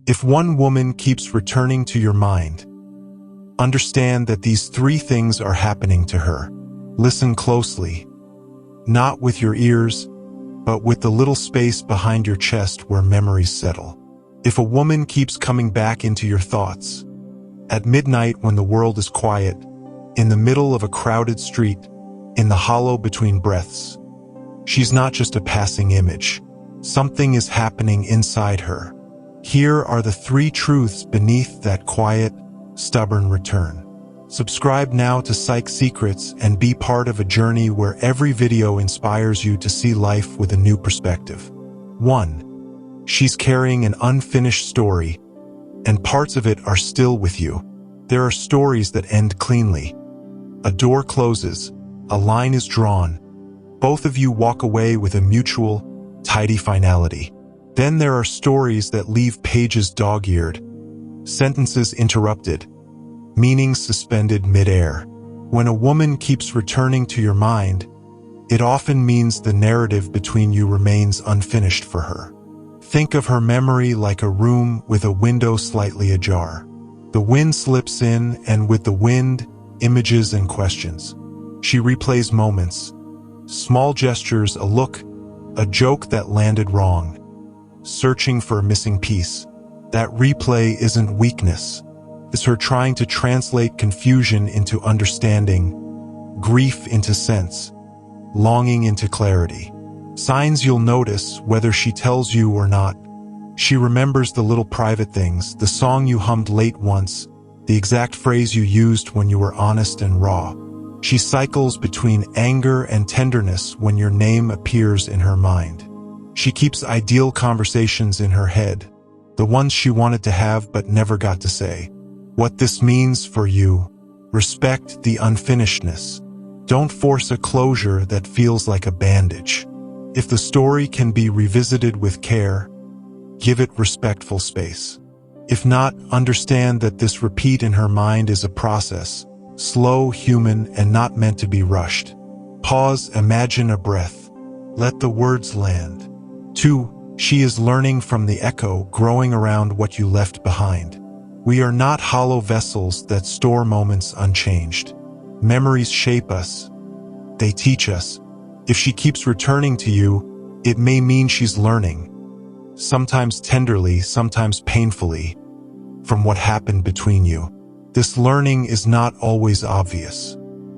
If one woman keeps returning to your mind, understand that these three things are happening to her. Listen closely, not with your ears, but with the little space behind your chest where memories settle. If a woman keeps coming back into your thoughts, at midnight when the world is quiet, in the middle of a crowded street, in the hollow between breaths, she's not just a passing image. Something is happening inside her. Here are the three truths beneath that quiet, stubborn return. Subscribe now to Psych Secrets and be part of a journey where every video inspires you to see life with a new perspective. 1. She's carrying an unfinished story, and parts of it are still with you. There are stories that end cleanly. A door closes, a line is drawn. Both of you walk away with a mutual, tidy finality. Then there are stories that leave pages dog-eared, sentences interrupted, meaning suspended mid-air. When a woman keeps returning to your mind, it often means the narrative between you remains unfinished for her. Think of her memory like a room with a window slightly ajar. The wind slips in, and with the wind, images and questions. She replays moments, small gestures, a look, a joke that landed wrong, searching for a missing piece. That replay isn't weakness. It's her trying to translate confusion into understanding, grief into sense, longing into clarity. Signs you'll notice, whether she tells you or not. She remembers the little private things, the song you hummed late once, the exact phrase you used when you were honest and raw. She cycles between anger and tenderness when your name appears in her mind. She keeps ideal conversations in her head, the ones she wanted to have but never got to say. What this means for you: respect the unfinishedness. Don't force a closure that feels like a bandage. If the story can be revisited with care, give it respectful space. If not, understand that this repeat in her mind is a process, slow, human, and not meant to be rushed. Pause, imagine a breath. Let the words land. 2. She is learning from the echo growing around what you left behind. We are not hollow vessels that store moments unchanged. Memories shape us. They teach us. If she keeps returning to you, it may mean she's learning, sometimes tenderly, sometimes painfully, from what happened between you. This learning is not always obvious.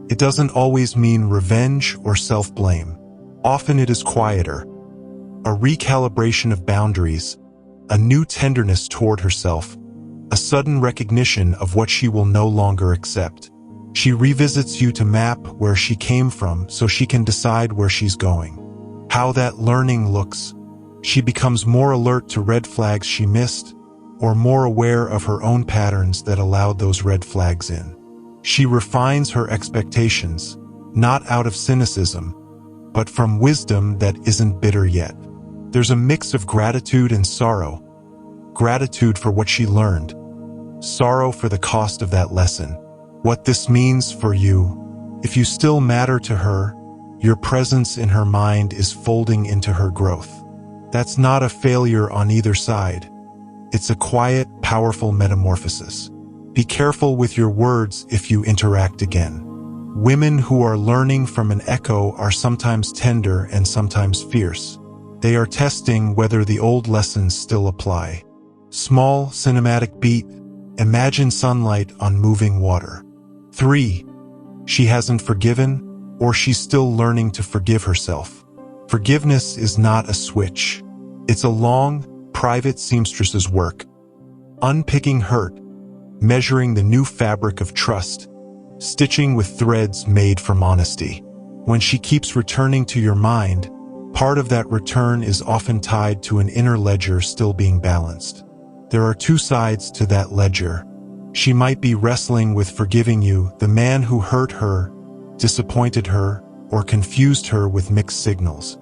It doesn't always mean revenge or self-blame. Often it is quieter. A recalibration of boundaries, a new tenderness toward herself, a sudden recognition of what she will no longer accept. She revisits you to map where she came from so she can decide where she's going. How that learning looks. She becomes more alert to red flags she missed, or more aware of her own patterns that allowed those red flags in. She refines her expectations, not out of cynicism, but from wisdom that isn't bitter yet. There's a mix of gratitude and sorrow. Gratitude for what she learned, sorrow for the cost of that lesson. What this means for you: if you still matter to her, your presence in her mind is folding into her growth. That's not a failure on either side. It's a quiet, powerful metamorphosis. Be careful with your words if you interact again. Women who are learning from an echo are sometimes tender and sometimes fierce. They are testing whether the old lessons still apply. Small, cinematic beat. Imagine sunlight on moving water. 3. She hasn't forgiven, or she's still learning to forgive herself. Forgiveness is not a switch. It's a long, private seamstress's work. Unpicking hurt, measuring the new fabric of trust, stitching with threads made from honesty. When she keeps returning to your mind, part of that return is often tied to an inner ledger still being balanced. There are two sides to that ledger. She might be wrestling with forgiving you, the man who hurt her, disappointed her, or confused her with mixed signals.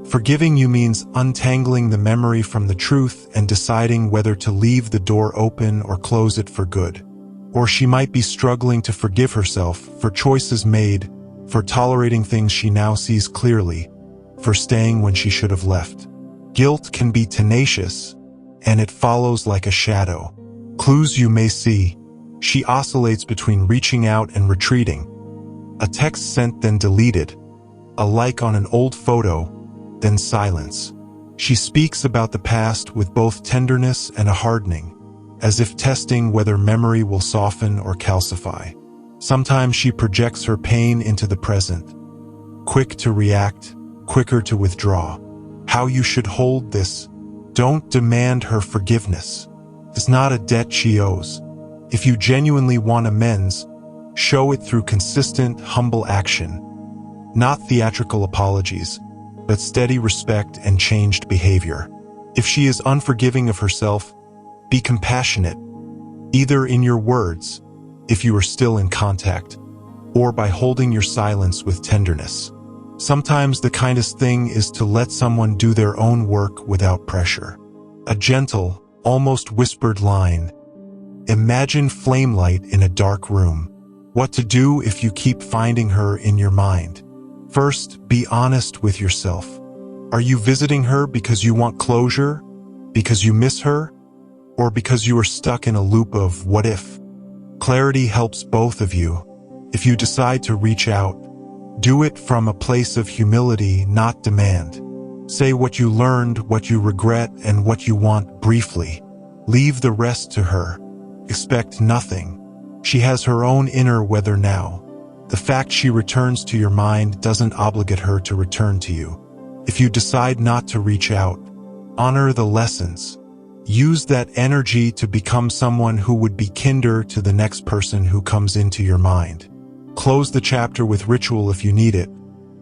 Forgiving you means untangling the memory from the truth and deciding whether to leave the door open or close it for good. Or she might be struggling to forgive herself for choices made, for tolerating things she now sees clearly, for staying when she should have left. Guilt can be tenacious, and it follows like a shadow. Clues you may see: she oscillates between reaching out and retreating. A text sent then deleted. A like on an old photo, then silence. She speaks about the past with both tenderness and a hardening, as if testing whether memory will soften or calcify. Sometimes she projects her pain into the present, quick to react, quicker to withdraw. How you should hold this: don't demand her forgiveness. It's not a debt she owes. If you genuinely want amends, show it through consistent, humble action. Not theatrical apologies, but steady respect and changed behavior. If she is unforgiving of herself, be compassionate, either in your words, if you are still in contact, or by holding your silence with tenderness. Sometimes the kindest thing is to let someone do their own work without pressure. A gentle, almost whispered line: imagine flamelight in a dark room. What to do if you keep finding her in your mind? First, be honest with yourself. Are you visiting her because you want closure, because you miss her, or because you are stuck in a loop of what if? Clarity helps both of you. If you decide to reach out, do it from a place of humility, not demand. Say what you learned, what you regret, and what you want briefly. Leave the rest to her. Expect nothing. She has her own inner weather now. The fact she returns to your mind doesn't obligate her to return to you. If you decide not to reach out, honor the lessons. Use that energy to become someone who would be kinder to the next person who comes into your mind. Close the chapter with ritual if you need it.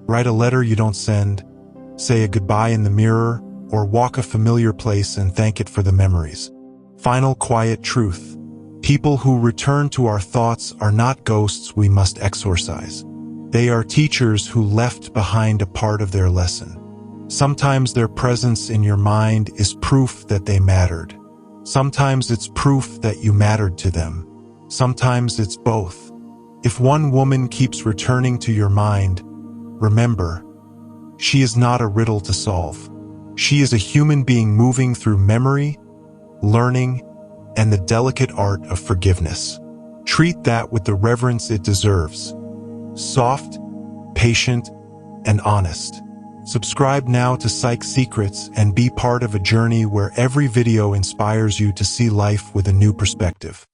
Write a letter you don't send, say a goodbye in the mirror, or walk a familiar place and thank it for the memories. Final quiet truth: people who return to our thoughts are not ghosts we must exorcise. They are teachers who left behind a part of their lesson. Sometimes their presence in your mind is proof that they mattered. Sometimes it's proof that you mattered to them. Sometimes it's both. If one woman keeps returning to your mind, remember, she is not a riddle to solve. She is a human being moving through memory, learning, and the delicate art of forgiveness. Treat that with the reverence it deserves. Soft, patient, and honest. Subscribe now to Psych Secrets and be part of a journey where every video inspires you to see life with a new perspective.